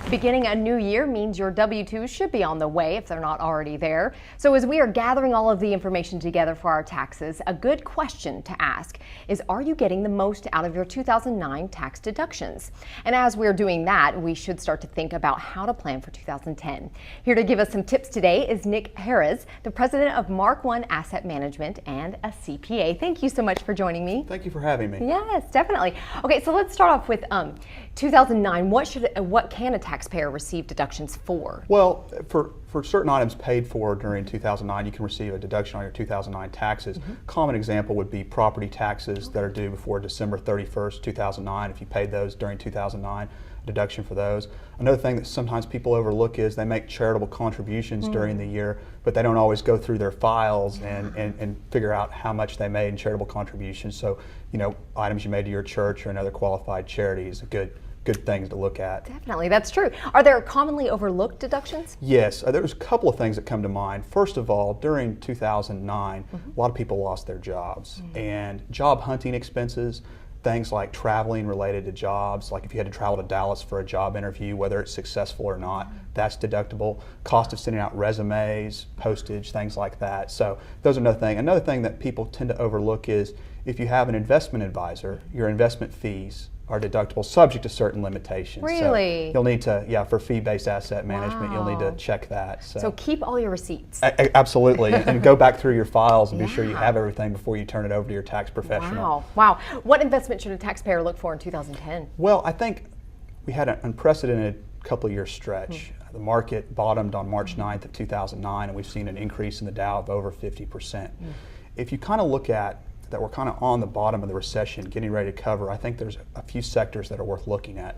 Beginning a new year means your W-2s should be on the way if they're not already there. So as we are gathering all of the information together for our taxes, a good question to ask is, are you getting the most out of your 2009 tax deductions? And as we're doing that, we should start to think about how to plan for 2010. Here to give us some tips today is Nick Harroz, the president of Mark I Asset Management and a CPA. Thank you so much for joining me. Thank you for having me. Yes, definitely. Okay, so let's start off with 2009. What can a taxpayer receive deductions for? Well, for certain items paid for during 2009, you can receive a deduction on your 2009 taxes. Common example would be property taxes that are due before December 31st, 2009. If you paid those during 2009, deduction for those. Another thing that sometimes people overlook is they make charitable contributions during the year, but they don't always go through their files and figure out how much they made in charitable contributions. So, items you made to your church or another qualified charity is a good things to look at. Definitely, that's true. Are there commonly overlooked deductions? Yes, there's a couple of things that come to mind. First of all, during 2009, a lot of people lost their jobs, and job hunting expenses, things like traveling related to jobs, like if you had to travel to Dallas for a job interview, whether it's successful or not, that's deductible. Cost of sending out resumes, postage, things like that. So those are another thing. Another thing that people tend to overlook is if you have an investment advisor, your investment fees are deductible, subject to certain limitations. Really? So you'll need to, for fee-based asset management, you'll need to check that. So keep all your receipts. Absolutely, and go back through your files and be sure you have everything before you turn it over to your tax professional. Wow. What investment should a taxpayer look for in 2010? Well, I think we had an unprecedented couple of year stretch. The market bottomed on March 9th of 2009, and we've seen an increase in the Dow of over 50%. If you kind of look at that we're kind of on the bottom of the recession, getting ready to cover, I think there's a few sectors that are worth looking at.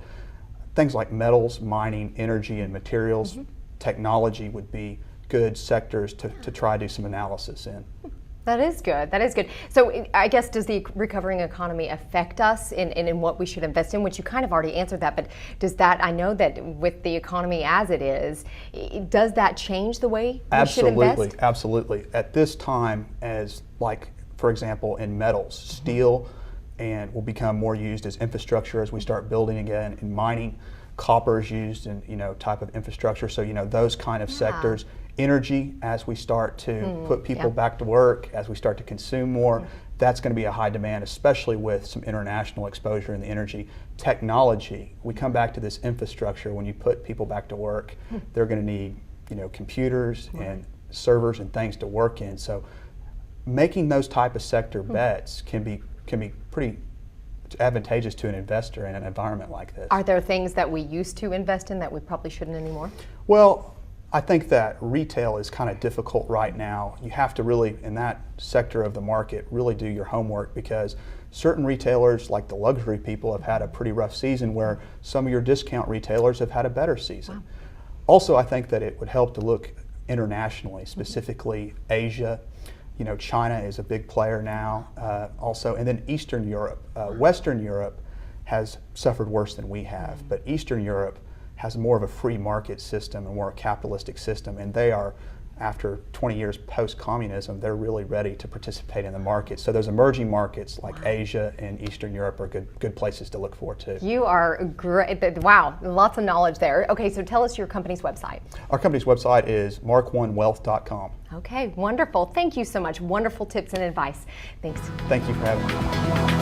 Things like metals, mining, energy, and materials. Technology would be good sectors to try to do some analysis in. That is good. That is good. So I guess, does the recovering economy affect us in what we should invest in? Which you kind of already answered that, but does that, I know that with the economy as it is, does that change the way we should invest? Absolutely. At this time, as for example, in metals, steel and will become more used as infrastructure as we start building again. In mining, copper is used in type of infrastructure. So those kind of sectors. Energy, as we start to put people back to work, as we start to consume more, that's going to be a high demand, especially with some international exposure in the energy. Technology, we come back to this infrastructure. When you put people back to work, they're going to need computers and servers and things to work in. So making those type of sector bets can be pretty advantageous to an investor in an environment like this. Are there things that we used to invest in that we probably shouldn't anymore? Well, I think that retail is kind of difficult right now. You have to really, in that sector of the market, really do your homework, because certain retailers, like the luxury people, have had a pretty rough season, where some of your discount retailers have had a better season. Also, I think that it would help to look internationally, specifically Asia. China is a big player now, also, and then Eastern Europe. Western Europe has suffered worse than we have, but Eastern Europe has more of a free market system and more a capitalistic system, and they are, after 20 years post-communism, they're really ready to participate in the market. So those emerging markets like Asia and Eastern Europe are good places to look for too. You are great. Wow, lots of knowledge there. Okay, so tell us your company's website. Our company's website is mark1wealth.com. Okay, wonderful. Thank you so much. Wonderful tips and advice. Thanks. Thank you for having me.